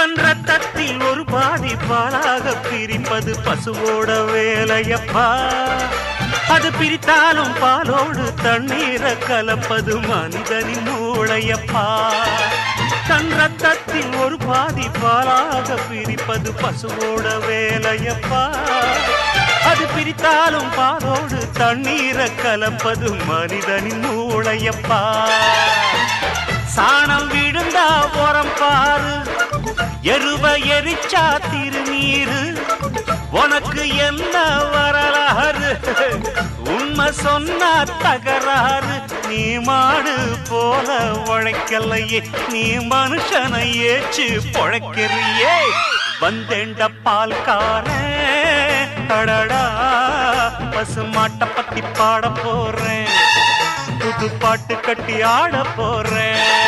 தன் ரத்தத்தில் ஒரு பாதி பாலாக பிரிப்பது பசுவோட வேலையப்பா. அது பிரித்தாலும் பாலோடு தண்ணீரை கலப்பது மனிதனின் மூளையப்பா. தன் ரத்தத்தில் ஒரு பாதி பாலாக பிரிப்பது பசுவோட வேலையப்பா. அது பிரித்தாலும் பாலோடு தண்ணீரை கலப்பது மனிதனின் மூளையப்பா. சாணம் விழுந்தா உரம் பாரு, எருவ எரிச்சா திருநீரு. உனக்கு என்ன வரலாறு, உண்மை சொன்னா தகராறு. நீ மாடு போல உழைக்கலையே, நீ மனுஷனை ஏச்சு பொழைக்கிறியே. வந்தேண்ட பால்காரன் அடடா, பசு மாட்டை பத்தி பாட போறேன், புது பாட்டு கட்டி ஆட போறேன்.